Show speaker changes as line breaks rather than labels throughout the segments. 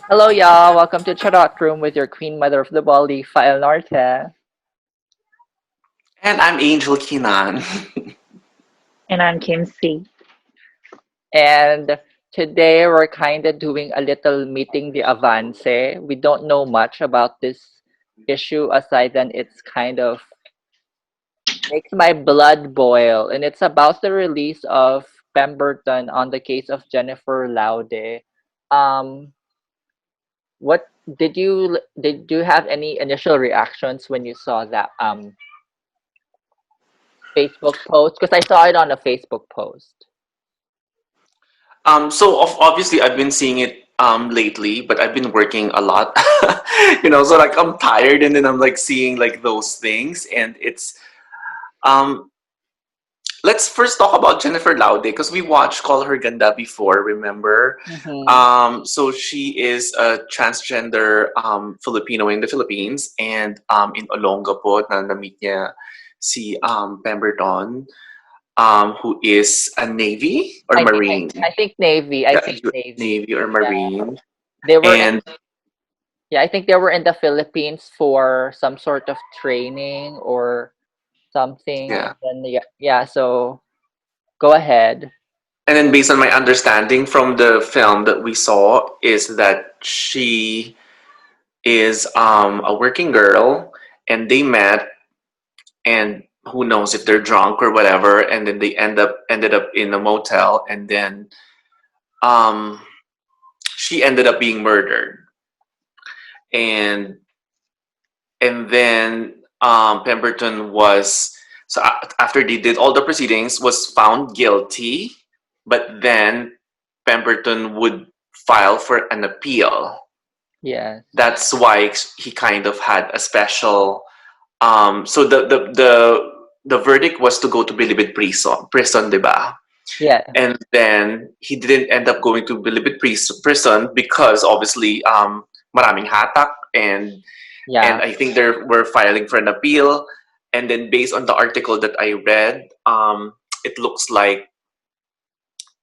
Hello, y'all. Welcome to Charot Room with your queen mother of the Baldy, FaelnarTe.
And I'm Angel Qinan.
And I'm Kim C.
And today we're kind of doing a little meeting the avance. We don't know much about this issue aside than it's kind of makes my blood boil. And it's about the release of Pemberton on the case of Jennifer Laude. Um, what did you have any initial reactions when you saw that Facebook post? Because I saw it on a Facebook post.
Obviously I've been seeing it lately, but I've been working a lot. So like I'm tired and then I'm like seeing like those things and it's um let's first talk about Jennifer Laude because we watched Call Her Ganda before, remember?
Mm-hmm.
So she is a transgender Filipino in the Philippines and in Olongapo na na-meet niya si Pemberton who is a Navy or
I think
Marine.
I think Navy. I
Yeah,
think Navy.
Navy or
Yeah,
Marine.
they were in.
And
Yeah, I think they were in the Philippines for some sort of training or something, and
yeah.
then yeah. So go ahead.
And then based on my understanding from the film that we saw is that she is a working girl and they met and who knows if they're drunk or whatever and then they ended up in a motel and then um she ended up being murdered and then Pemberton was after they did all the proceedings was found guilty, but then Pemberton would file for an appeal.
Yes.
That's why he kind of had a special. So the verdict was to go to Bilibid prison, diba?
Yeah.
And then he didn't end up going to Bilibid prison because obviously maraming hatak and
Yeah.
I think they were filing for an appeal. And then based on the article that I read, it looks like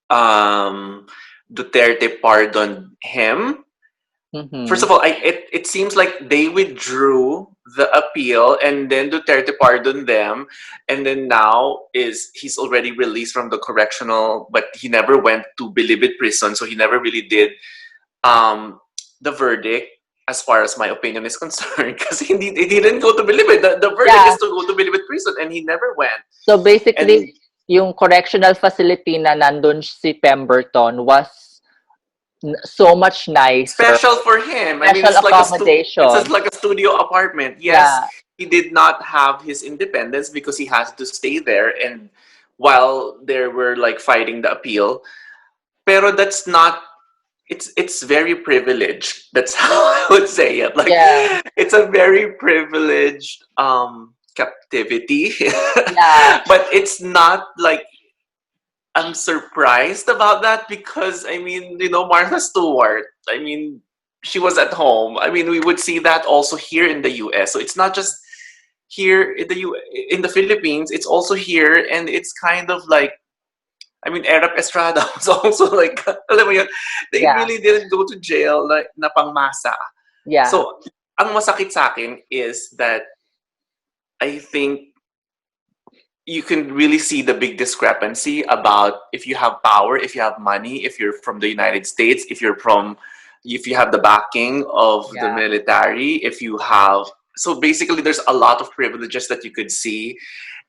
um, Duterte pardoned him. First
Mm-hmm.
of all, it seems like they withdrew the appeal and then Duterte pardoned them and then now is he's already released from the correctional but he never went to Bilibid prison so he never really did um, the verdict as far as my opinion is concerned because he didn't go to Bilibid. The verdict
Yeah.
is to go to Bilibid prison and he never went.
So basically,
And
yung correctional facility na nandun si Pemberton was so much nicer.
special for him. I mean,
Special
it's
accommodation.
just like a studio apartment. Yes,
Yeah.
he did not have his independence because he has to stay there and while they were like fighting the appeal. Pero that's not it's very privileged. That's how I would say it. Like
Yeah.
it's a very privileged captivity.
Yeah.
But it's not like I'm surprised about that because I mean, Martha Stewart, I mean, she was at home. I mean, we would see that also here in the US. So it's not just here in the Philippines, it's also here and it's kind of like I mean, Erap Estrada was also like, alam mo yun, they
Yeah.
really didn't go to jail like na pangmasa.
Yeah.
So, ang masakit sa akin is that I think you can really see the big discrepancy about if you have power, if you have money, if you're from the United States, if you have the backing of the
Yeah.
military, if you have so basically there's a lot of privileges that you could see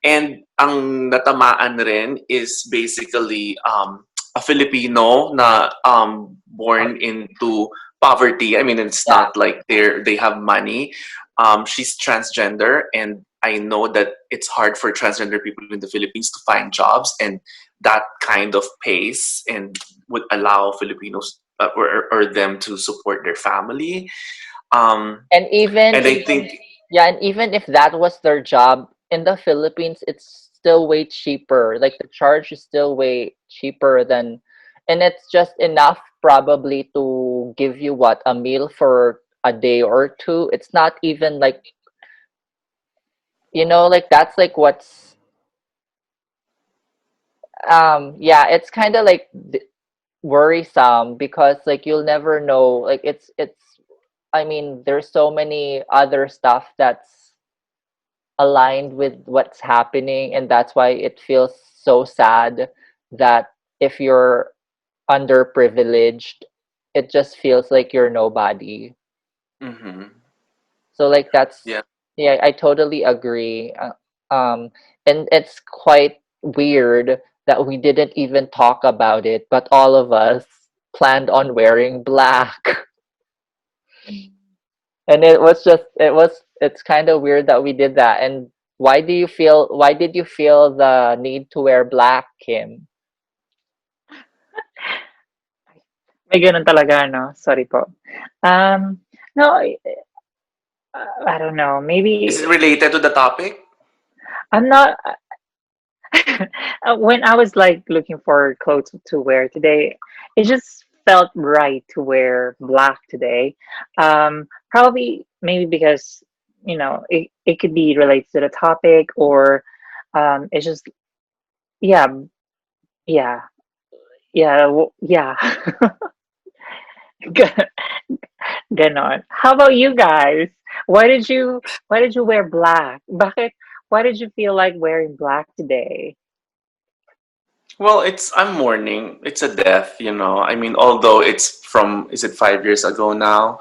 and ang natamaan rin is basically a Filipino na born into poverty. I mean, it's
Yeah.
not like they have money. She's transgender, and I know that it's hard for transgender people in the Philippines to find jobs, and that kind of pace and would allow Filipinos or them to support their family.
And even
And I
even
think
yeah, and even if that was their job in the Philippines, it's still way cheaper. Like the charge is still way cheaper than, and it's just enough probably to give you what a meal for a day or two. It's not even like like that's like what's yeah, it's kind of like worrisome because like you'll never know, like it's I mean there's so many other stuff that's aligned with what's happening, and that's why it feels so sad that if you're underprivileged, it just feels like you're nobody.
Mm-hmm.
So like that's,
Yeah.
yeah, I totally agree. Um, and it's quite weird that we didn't even talk about it, but all of us planned on wearing black. And it's kind of weird that we did that. And why did you feel the need to wear black, Kim?
May ganun talaga, no? Sorry po. No, I don't know.
Is
Maybe
it related to the topic?
I'm not. When I was like looking for clothes to wear today, it just felt right to wear black today. Probably maybe because it could be related to the topic, or it's just yeah, yeah, yeah. Ganon. How about you guys? Why did you wear black? Bakit? Why did you feel like wearing black today?
Well, I'm mourning. It's a death, you know. I mean, although it's from, is it 5 years ago now?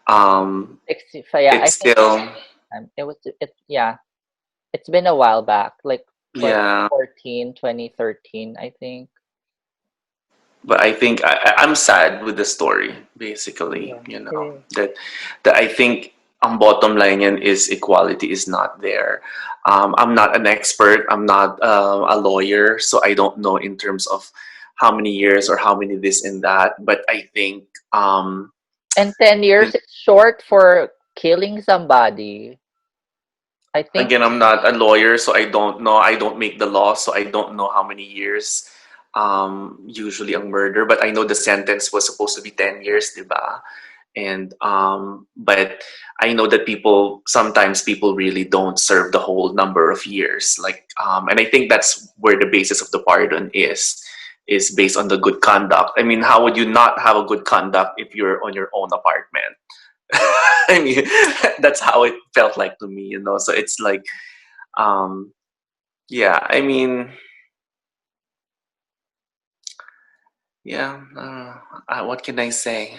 Um,
Yeah, I
it's
think it's
still,
yeah, it's been a while back, like
yeah.
2014, 2013, I think.
But I think I'm sad with the story, basically,
Yeah,
you
it
know,
is.
that I think ang bottom line yan is equality is not there. I'm not an expert. I'm not a lawyer, so I don't know in terms of how many years or how many this and that. But I think,
And 10
you
years is short for killing somebody. I think
again, I'm not a lawyer, so I don't know. I don't make the law, so I don't know how many years usually ang murder. But I know the sentence was supposed to be 10 years, diba? And but I know that sometimes people really don't serve the whole number of years. Like and I think that's where the basis of the pardon is based on the good conduct. I mean, how would you not have a good conduct if you're on your own apartment? I mean, that's how it felt like to me, you know. So it's like, um, yeah. I mean, yeah. What can I say?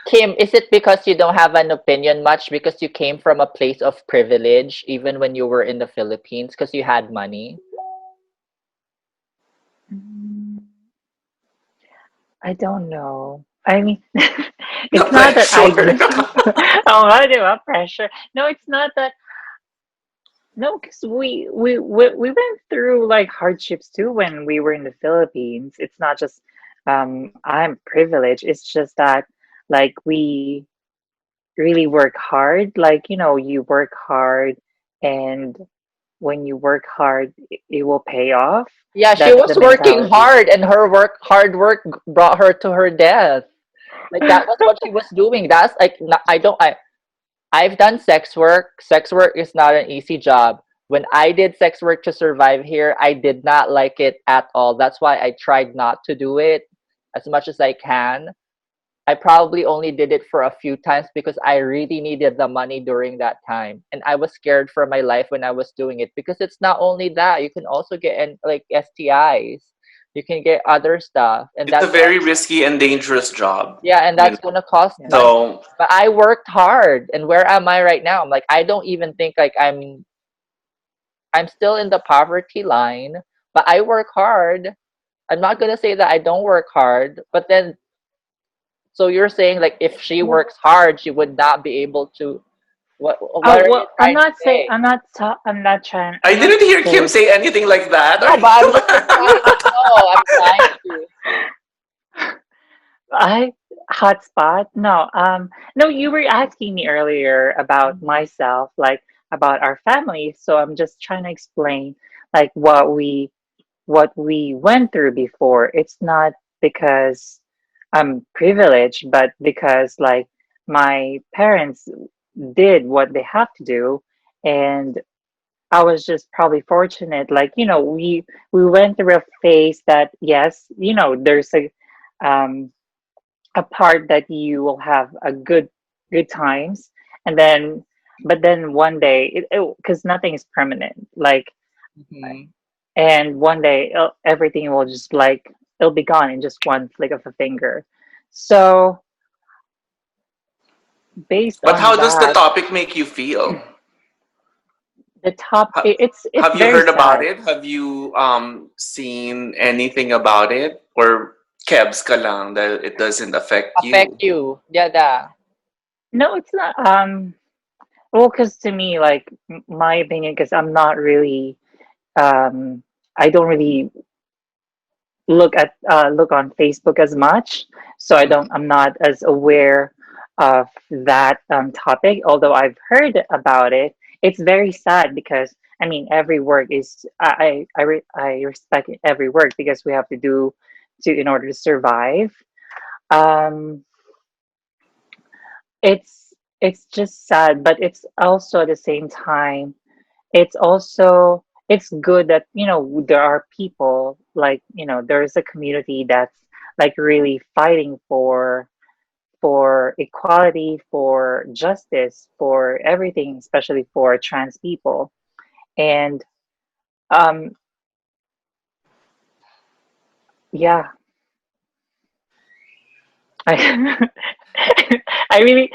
Kim, is it because you don't have an opinion much because you came from a place of privilege even when you were in the Philippines because you had money?
Mm, I don't know. I mean,
The
it's not that I
pressure.
oh, I do a pressure. No, it's not that. No, because we went through like hardships too when we were in the Philippines. It's not just I'm privileged. It's just that like we really work hard. Like, you work hard, and when you work hard, it will pay off.
Yeah, she
That's
was
the
working
mentality.
hard and her hard work brought her to her death. Like that was what she was doing. That's like I don't I've done sex work. Sex work is not an easy job. When I did sex work to survive here, I did not like it at all. That's why I tried not to do it as much as I can. I probably only did it for a few times because I really needed the money during that time. And I was scared for my life when I was doing it because it's not only that, you can also get like STIs. You can get other stuff. And
It's a
that's what,
very risky and dangerous job,
yeah, and
you know.
that's going to cost
Yeah.
money.
So
But I worked hard. And where am I right now? I'm like, I don't even think like I'm still in the poverty line, but I work hard. I'm not going to say that I don't work hard, but then so you're saying like if she
Well,
works hard, she would not be able to. What
oh,
are you
well, I'm
trying to
not saying
say?
I
I'm not
didn't hear Kim
saying.
say anything like that.
No, but I'm just trying to know. I'm trying to.
I hotspot? No, no, you were asking me earlier about
Mhm.
myself, like about our family. So I'm just trying to explain like what we went through before. It's not because I'm privileged, but because like my parents did what they have to do, and I was just probably fortunate. Like, we went through a phase that, yes, there's a part that you will have a good times, and then but then one day, because nothing is permanent, like,
Mhm.
and one day everything will just like it'll be gone in just one flick of a finger. So based
But
on
how does the
that,
topic make you feel?
the top
Ha-
it's
have you
very
heard about
sad.
it? Have you seen anything about it? Or kebs ka lang that it doesn't affect
Affect
you?
you. Yeah.
No, it's not. Well, because to me, like, my opinion, because um I don't really look on Facebook as much, so I'm not as aware of that topic. Although I've heard about it, it's very sad because I mean every work is I respect every work because we have to do to in order to survive. Um, it's just sad, but it's also at the same time it's good that there are people like there's a community that's like really fighting for equality, for justice, for everything, especially for trans people. And um yeah, I I really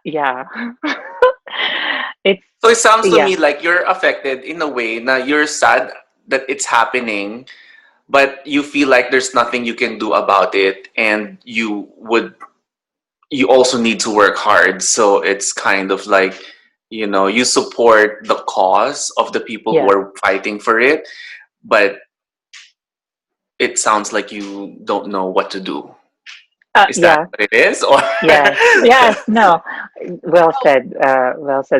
yeah. It's
So it sounds to
yeah,
me like you're affected in a way. Now you're sad that it's happening, but you feel like there's nothing you can do about it, and you also need to work hard. So it's kind of like, you support the cause of the people who
yeah.
are fighting for it, but it sounds like you don't know what to do. Is that
Yeah.
what it is? Or
Yes, yes, no, well said,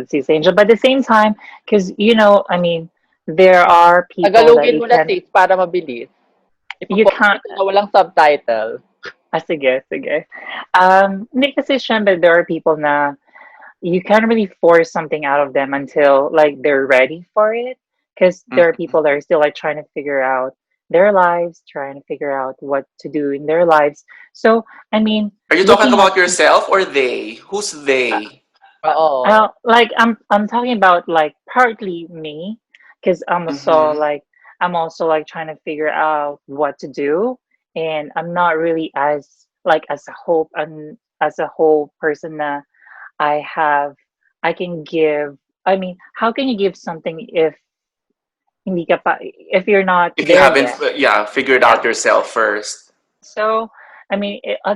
Sis Angel. But at the same time, because I mean, there are people that
Tagalogin mo na sis para mabilis.
you
Ipo-post
can't,
kita na walang subtitle.
sige, sige. Hindi kasi syempre, there are people na you can't really force something out of them until like they're ready for it. Because there are
Mhm.
people that are still like trying to figure out their lives, trying to figure out what to do in their lives. So, I mean,
Are you talking
looking at
about yourself or they? Who's they?
Oo.
like I'm talking about like partly me, because
Mm-hmm.
I'm also like trying to figure out what to do, and I'm not really as like as a whole person that I have I can give. I mean, how can you give something if hindi ka pa if you're not
If you
there
haven't,
yet?
yeah, figured out
Yeah.
yourself first.
So I mean, I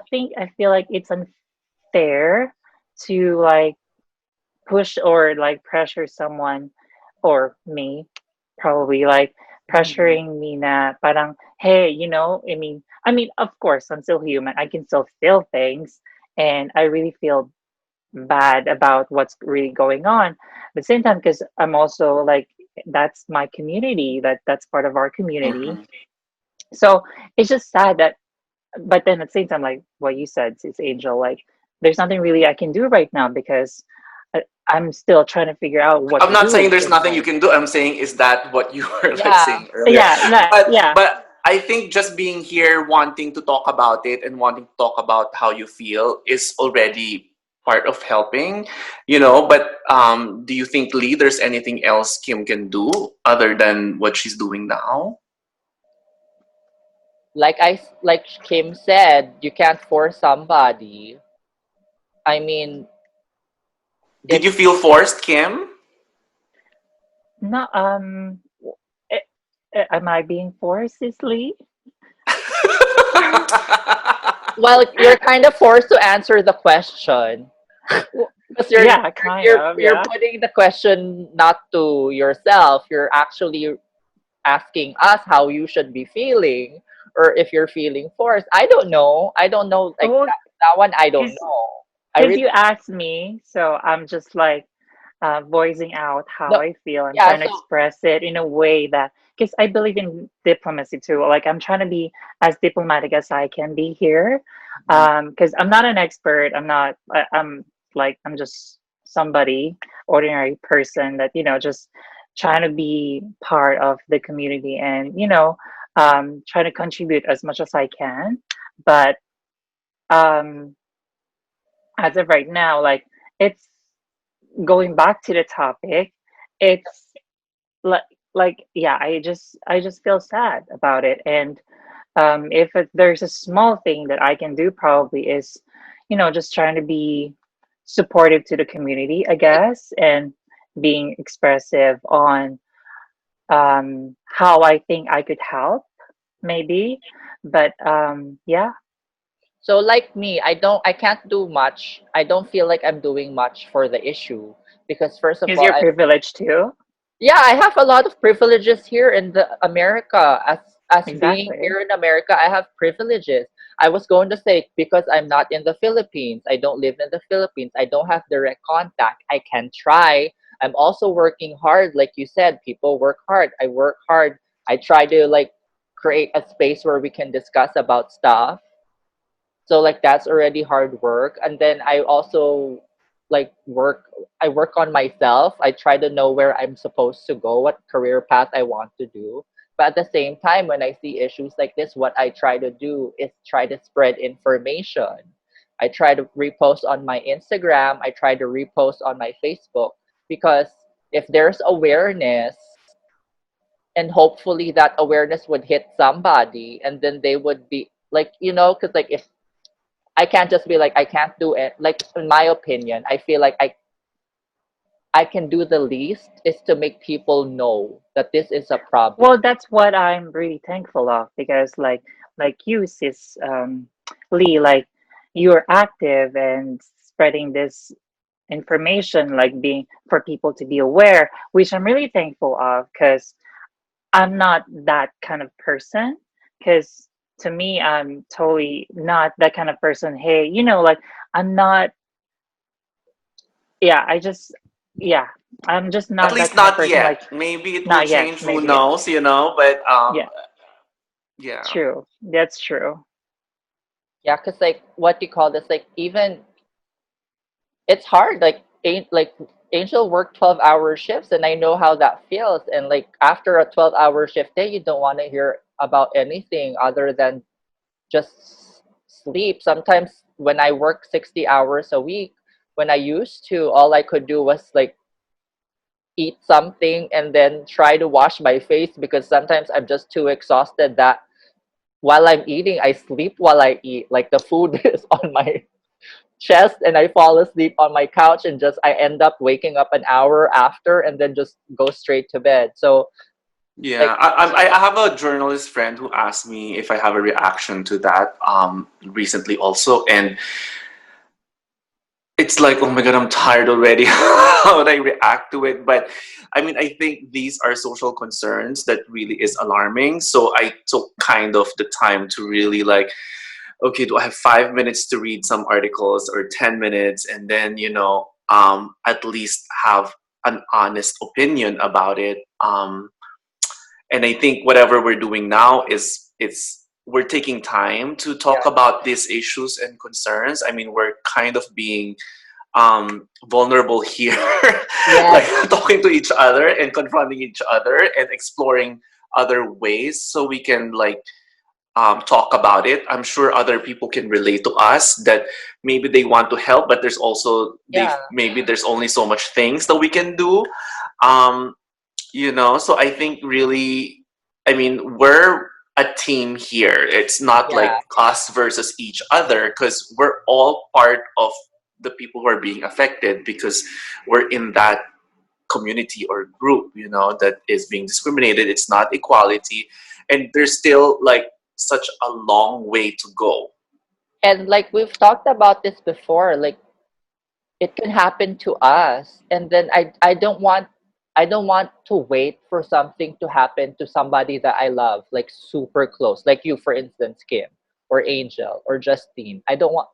feel like it's unfair to like push or like pressure someone or me probably like
Mhm.
pressuring me na parang hey I mean of course I'm still human, I can still feel things, and I really feel bad about what's really going on. But same time, because I'm also like that's my community, that's part of our community.
Mm-hmm.
So it's just sad that, but then at the same time, like what you said, it's Angel, like there's nothing really I can do right now because I'm still trying to figure out what
I'm
to
not
do
saying there's
in
nothing you
life.
can do. I'm saying is that what you were like
Yeah.
saying earlier.
Yeah, that,
But
yeah.
but I think just being here, wanting to talk about it and wanting to talk about how you feel is already part of helping. But do you think, Lee, there's anything else Kim can do other than what she's doing now?
Like Kim said, you can't force somebody. I mean,
Did you
it's
feel forced, Kim?
No, eh, am I being forced, Cicely?
well, you're kind of forced to answer the question because
Yeah, kind of,
you're
yeah.
putting the question not to yourself. You're actually asking us how you should be feeling or if you're feeling forced. I don't know like
Oh,
that one I don't
because
know. I
because
really
you asked me, so I'm just like voicing out how
no
I feel. I'm
yeah,
trying to
so
express it in a way that, because I believe in diplomacy too. Like I'm trying to be as diplomatic as I can be here. Because I'm not an expert. I'm not. I'm like I'm just somebody, ordinary person that, just trying to be part of the community and, trying to contribute as much as I can. But um, as of right now, like, it's going back to the topic, it's like, yeah, I just feel sad about it. And if there's a small thing that I can do, probably is, just trying to be supportive to the community, I guess, and being expressive on how I think I could help, maybe. But yeah,
So like me, I can't do much. I don't feel like I'm doing much for the issue because first of
use
all,
your privilege too.
yeah, I have a lot of privileges here in the America. As being
Exactly.
here in America, I have privileges. I was going to say because I'm not in the Philippines. I don't live in the Philippines. I don't have direct contact. I can try. I'm also working hard, like you said. People work hard. I work hard. I try to like create a space where we can discuss about stuff. So like that's already hard work. And then I also like work on myself. I try to know where I'm supposed to go, what career path I want to do. But at the same time, when I see issues like this, what I try to do is try to spread information. I try to repost on my Instagram, I try to repost on my Facebook, because if there's awareness, and hopefully that awareness would hit somebody, and then they would be like, because like if I can't just be like I can't do it. Like in my opinion, I feel like I can do the least is to make people know that this is a problem.
Well, that's what I'm really thankful of, because like you, sis, Lee, like, you're active and spreading this information, like being for people to be aware, which I'm really thankful of, because I'm not that kind of person. Because to me, I'm totally not that kind of person. Hey, like, I'm not. Yeah, yeah, I'm just
At
not that
least
kind of
not
person. Like,
yet. Maybe it will
not yet,
change. Who
maybe.
knows? But
Yeah,
yeah.
true. That's true.
Yeah, because like what you call this, like even it's hard. Like Angel worked 12-hour shifts, and I know how that feels. And like after a 12-hour shift day, you don't want to hear about anything other than just sleep. Sometimes when I work 60 hours a week, when I used to, all I could do was like eat something and then try to wash my face, because sometimes I'm just too exhausted that while I'm eating, I sleep while I eat. Like the food is on my chest and I fall asleep on my couch, and just I end up waking up an hour after and then just go straight to bed. So
Yeah,
like
I have a journalist friend who asked me if I have a reaction to that recently also, and it's like, oh my god, I'm tired already. How would I react to it? But I mean, I think these are social concerns that really is alarming. So I took kind of the time to really like, okay, do I have 5 minutes to read some articles or 10 minutes, and then at least have an honest opinion about it. And I think whatever we're doing now is it's we're taking time to talk
yeah,
about these issues and concerns. I mean, we're kind of being vulnerable here, like
yes.
talking to each other and confronting each other and exploring other ways so we can like talk about it. I'm sure other people can relate to us that maybe they want to help, but there's also they
Yeah,
maybe there's only so much things that we can do. Um, so I think really, I mean, we're a team here. It's not like
yeah.
us versus each other because we're all part of the people who are being affected because we're in that community or group, that is being discriminated. It's not equality. And there's still like such a long way to go.
And like we've talked about this before, like it can happen to us, and then I don't want to wait for something to happen to somebody that I love, like super close, like you, for instance, Kim or Angel or Justine. I don't want.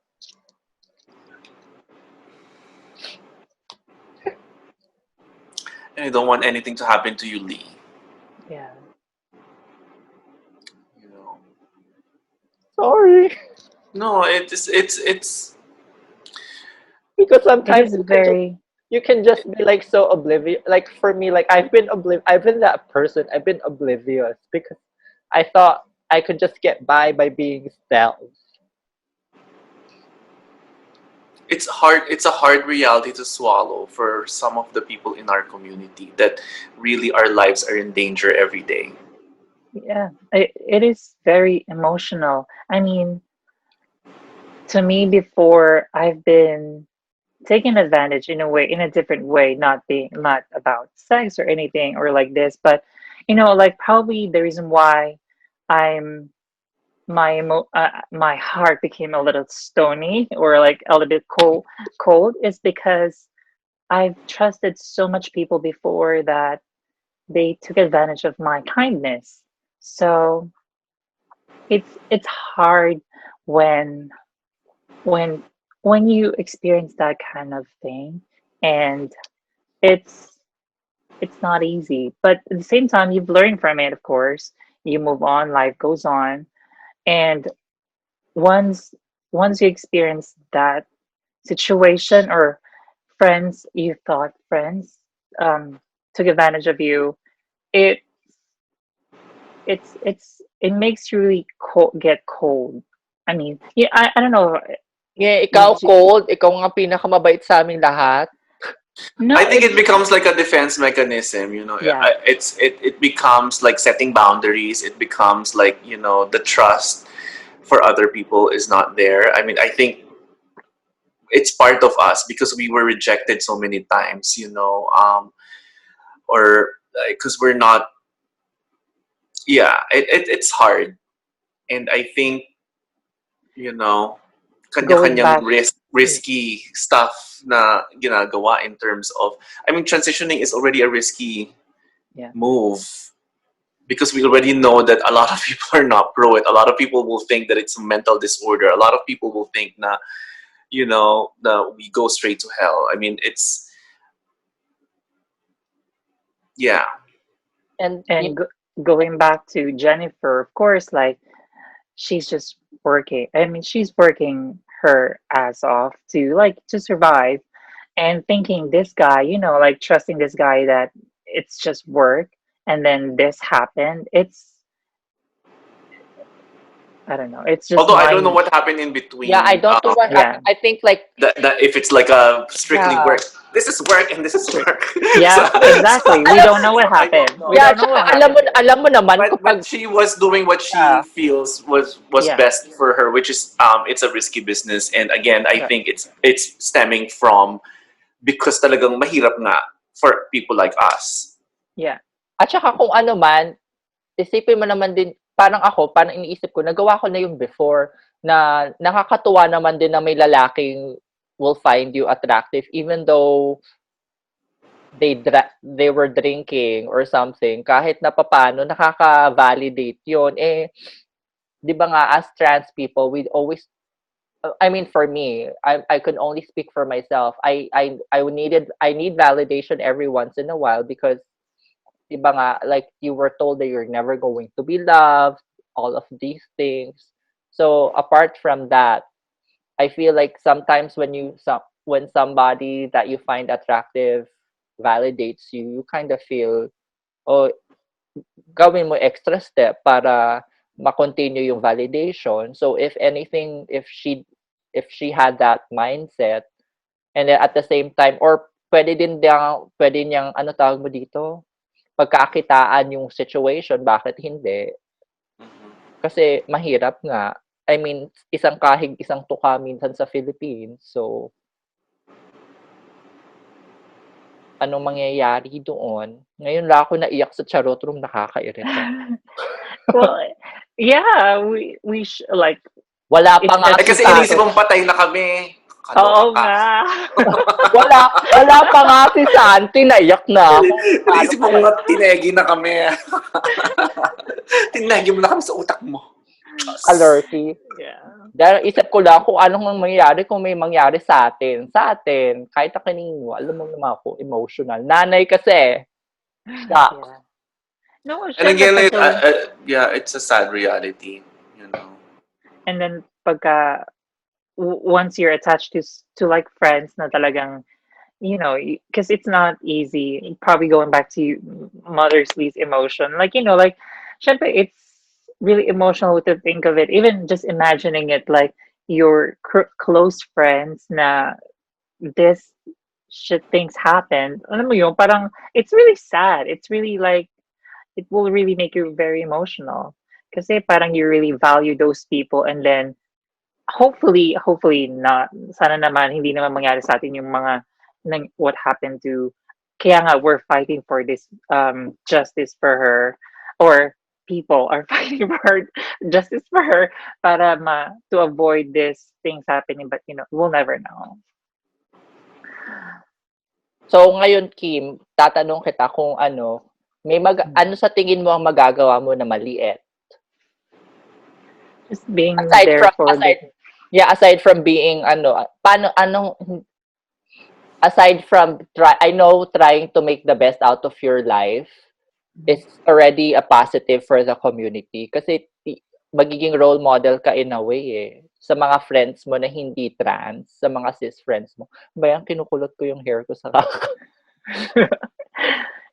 And I don't want anything to happen to you, Lee.
Yeah,
You know.
Sorry.
No, it's
Because
it
sometimes
is
I just
very.
you can just be like so oblivious. Like for me, like I've been that person. I've been oblivious because I thought I could just get by being stealth.
It's a hard reality to swallow for some of the people in our community that really our lives are in danger every day.
Yeah, it is very emotional. I mean, to me, before I've been taken advantage in a way, in a different way, not about sex or anything or like this, but like probably the reason why I'm my heart became a little stony or like a little bit cold is because I've trusted so much people before that they took advantage of my kindness. So it's hard when when when you experience that kind of thing, and it's it's not easy, but at the same time you've learned from it. Of course, you move on, life goes on, and once once you experience that situation, or friends you thought friends took advantage of you, it it makes you really get cold. I mean, yeah, I don't know.
Yeah, ikaw
Would you?
cold, ikaw nga pinakamabait sa aming lahat.
I
No,
think
it's
it becomes like a defense mechanism,
yeah,
it becomes like setting boundaries. It becomes like, the trust for other people is not there. I mean, I think it's part of us because we were rejected so many times, or because we're not, yeah, it's hard. And I think, you know,
going
kanya-kanyang
back.
risky stuff na ginagawa in terms of, I mean, transitioning is already a risky
Yeah,
move because we already know that a lot of people are not pro it. A lot of people will think that it's a mental disorder. A lot of people will think na, that we go straight to hell. I mean, yeah.
And
and going back to Jennifer, of course, like she's just working. I mean, she's working her ass off to like to survive, and thinking this guy, like trusting this guy that it's just work, and then this happened. I don't know. It's just
Although I don't know
mind.
what happened in
yeah, I
between.
don't know what
Yeah,
happened. I think like
That if it's like a strictly
yeah.
work. This is work and this is
strict.
work. so,
Yeah,
so,
exactly. We
Alam
don't know what
so I don't
happened. We
know.
yeah,
don't know
tsaka
what happened there.
alam mo naman
But
kapag
she was doing what she
yeah,
feels was
Yeah,
best for her, which is it's a risky business. And again, I
right.
think it's stemming from because talagang mahirap nga for people like us.
Yeah,
at saka kung ano man, isipin mo naman din, parang ako, parang iniisip ko, nagawa ko na yung before, na nakakatuwa naman din na may lalaking will find you attractive even though they were drinking or something. Kahit na papano, nakaka-validate yun. Eh, di ba nga, as trans people, we always, I mean, for me, I can only speak for myself. I need validation every once in a while because iba nga, like you were told that you're never going to be loved, all of these things. So apart from that, I feel like sometimes when somebody that you find attractive validates you, you kind of feel, oh, gawin mo extra step para ma-continue yung validation. So if anything, if she had that mindset, and then at the same time, or pwede niyang, ano tawag mo dito? Pagkakitaan yung situation, bakit hindi?
Mhm.
Kasi mahirap nga. I mean, isang kahig, isang tuka minsan sa Philippines. So, anong mangyayari doon? Ngayon lang ako naiyak sa Charot Room, nakakairita.
well, yeah, like
Wala pa
it's
nga
a
Ay
si
kasi
Santi.
inisip
situation.
mong patay na kami.
Oo
Kaloka ka.
nga.
Wala pa nga si Santi, naiyak na ako. Paano
Inisip
kaya?
mong tinegi na kami. Tinegi mo na kami sa utak mo. Diyos.
Alerty.
Yeah.
Dahil isip ko lang kung anong mangyayari kung may mangyari sa atin. Sa atin, kahit na kanino, alam mo naman ako, emotional. Nanay kasi, shock.
Yeah. No,
And
syempre
again,
pag sa
yeah, it's a sad reality, you know.
and then pagka once you're attached to like friends na talagang because it's not easy. Probably going back to Mother's Lee's emotion, like, syempre, it's really emotional to think of it. Even just imagining it, like your close friends na this shit things happen. Alam mo yun, parang it's really sad. It's really like it will really make you very emotional. Kasi parang you really value those people, and then hopefully not. Sana naman hindi naman mangyari sa atin yung mga what happened to. Kaya nga we're fighting for this justice for her, or people are fighting for justice for her para to avoid these things happening, but we'll never know.
So ngayon, Kim, tatanong kita kung ano sa tingin mo ang magagawa mo na maliit?
Just being
Aside
there
from
for
aside from being aside from trying to make the best out of your life is already a positive for the community kasi magiging role model ka in a way sa mga friends mo na hindi trans, sa mga cis friends mo. Bayan, kinukulot ko yung hair ko sa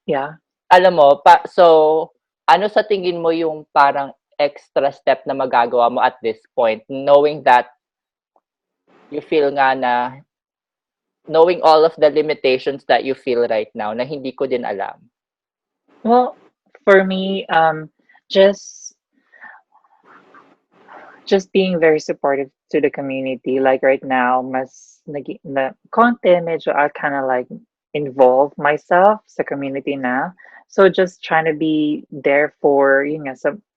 yeah.
Alam mo, so, ano sa tingin mo yung parang extra step na magagawa mo at this point, knowing that you feel nga na, knowing all of the limitations that you feel right now, na hindi ko din alam?
Well, for me, just being very supportive to the community. Like right now, na konti medyo I kind of like involve myself sa community na. So just trying to be there for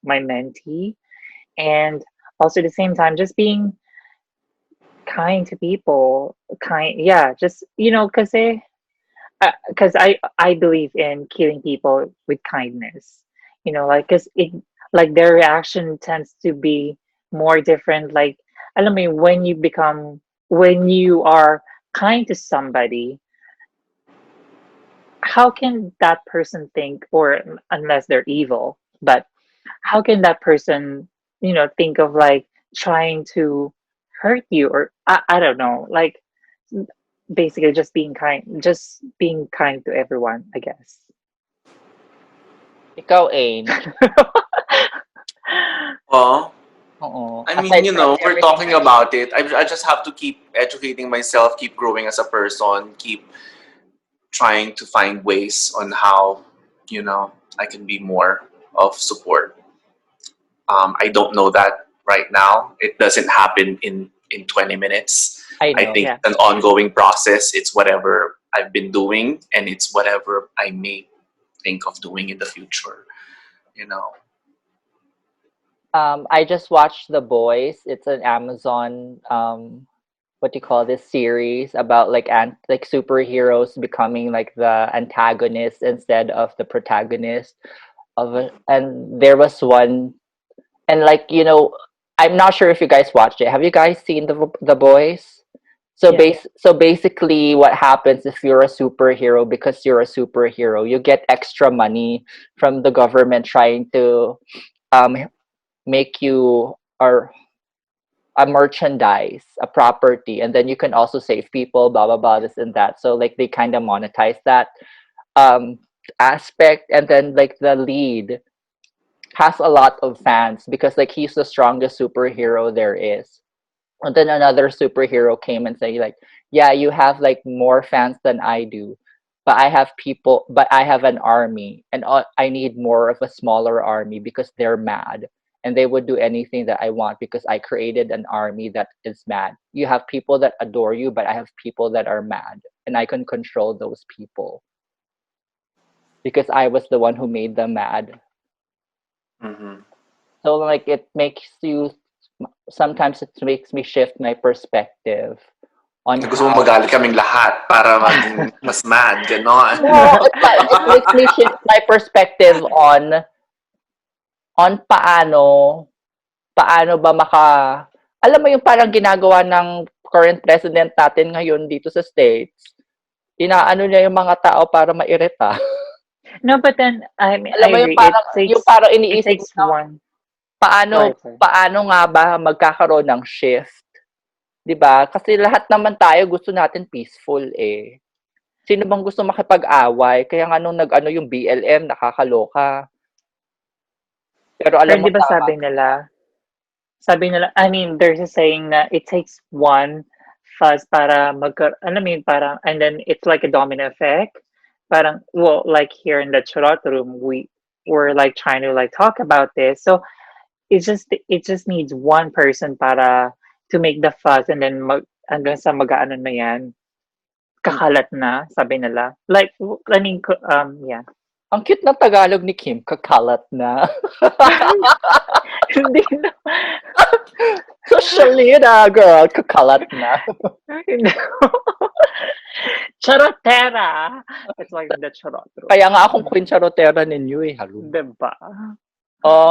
my mentee, and also at the same time just being kind to people. Yeah, just because I believe in killing people with kindness. Like because it like their reaction tends to be more different. Like alam mo yun, when you are kind to somebody, how can that person think, or unless they're evil, but how can that person think of like trying to hurt you, or I don't know, like basically just being kind to everyone, I guess.
Ikaw, Ain.
Well,
Oo.
I mean,
Aside from
we're
everything
talking
that you
about it. I just have to keep educating myself, keep growing as a person, keep trying to find ways on how, I can be more of support. I don't know that right now. It doesn't happen in 20 minutes.
I
I
know.
think
Yeah.
it's an ongoing process. It's whatever I've been doing, and it's whatever I may think of doing in the future. You know.
I just watched The Boys. It's an Amazon what do you call this series about like superheroes becoming like the antagonist instead of the protagonist of it. And there was one, and I'm not sure if you guys watched it. Have you guys seen the Boys? So
Yeah.
so basically what happens if you're a superhero, because you're a superhero, you get extra money from the government trying to um make you or a merchandise, a property, and then you can also save people, blah blah blah, this and that. So like they kind of monetize that um aspect, and then like the lead has a lot of fans because like he's the strongest superhero there is. And then another superhero came and say like, yeah, you have like more fans than I do, but I have an army, and I need more of a smaller army because they're mad, and they would do anything that I want because I created an army that is mad. You have people that adore you, but I have people that are mad, and I can control those people because I was the one who made them mad.
Mm-hmm.
So like it makes you sometimes it makes me shift my perspective on
Na gusto mo
how
magalit kaming lahat para maging mas mad, ganon.
no, it makes me shift my perspective on paano ba alam mo yung parang ginagawa ng current president natin ngayon dito sa States. Inaano niya yung mga tao para mairita.
No, but then I mean
Alam
I
mo yung
agree.
parang
It
iniisip
takes
mo,
one. Go
paano
ahead, sorry.
paano nga ba magkakaroon ng shift? 'Di ba? Kasi lahat naman tayo gusto natin peaceful eh. Sino bang gusto makipag-away? Kaya nga nung nag-ano yung BLM, nakakaloka. Pero alam
Pero
mo
di ba
tama.
sabi nila, I mean, there's a saying na it takes one fuzz para alam mo yun, parang, and then it's like a domino effect. Parang, well, like here in the Charot Room, we were like trying to like talk about this. So it just needs one person para to make the fuss, and then hanggang sa mag-ano na yan, kakalat na, sabi nila. Like, I mean, yeah.
Ang cute ng Tagalog ni Kim, kakalat na.
Hindi na.
Socially na, girl, kakalat na.
Charotera. It's like the Charot Room.
Kaya nga akong Queen Charotera ninyo eh, halo.
Diba?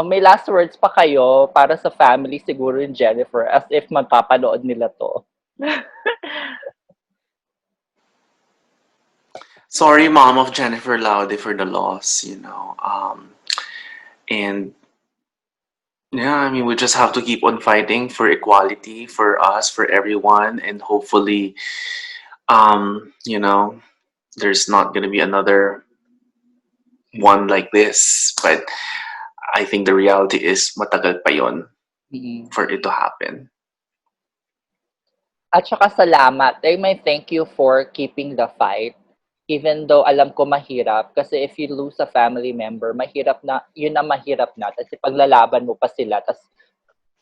May last words pa kayo para sa family siguro ni Jennifer as if magpapanood nila to.
Sorry, mom of Jennifer Laude, for the loss, and yeah, I mean, we just have to keep on fighting for equality for us, for everyone, and hopefully, you know, there's not going to be another one like this. But I think the reality is matagal pa yon for it to happen.
At saka salamat. I may thank you for keeping the fight. Even though alam ko mahirap. Kasi if you lose a family member, mahirap na, yun na mahirap na. Kasi paglalaban mo pa sila, tas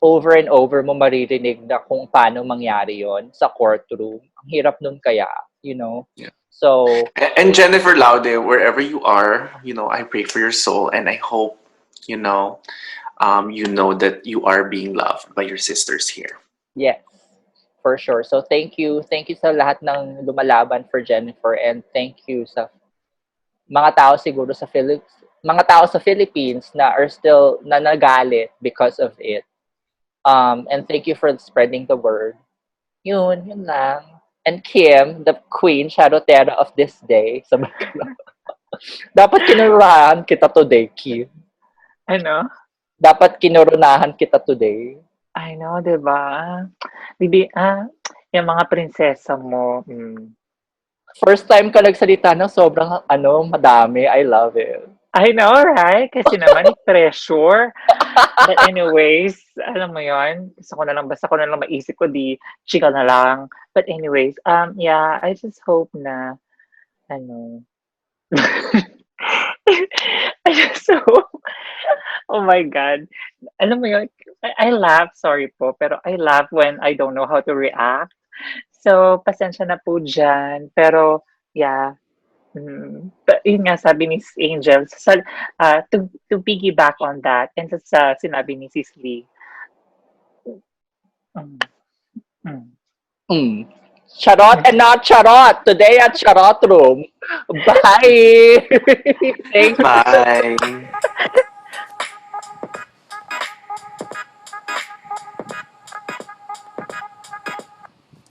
over and over mo maririnig na kung paano mangyari yon sa courtroom. Ang hirap nun kaya, you know?
Yeah.
So,
And Jennifer Laude, wherever you are, I pray for your soul, and I hope, you know that you are being loved by your sisters here.
yes. For sure. So, thank you. Thank you sa lahat ng lumalaban for Jennifer, and thank you sa mga tao siguro sa Philippines na are still na nagalit because of it. And thank you for spreading the word. Yun lang. And Kim, the queen charotera of this day. Sabi ko lang. Dapat kinurahan kita today, Kim.
Ano?
Dapat kinurunahan kita today.
I know, diba? Bibi, yung mga prinsesa mo.
First time ka nagsalita ng sobrang madami. I love it.
I know, right? Kasi naman, pressure. But anyways, alam mo yon, basta ko na lang maisip ko, di, chika na lang. But anyways, yeah, I just hope na, I just hope, oh my God. Alam mo yun, I laugh, sorry po, pero I laugh when I don't know how to react. So, pasensya na po dyan. Pero, yeah, yun nga sabi ni Angel, to piggyback on that, and sa sinabi ni Sis Lee.
Charot and not charot. Today at Charot Room. Bye. Thanks.
Bye.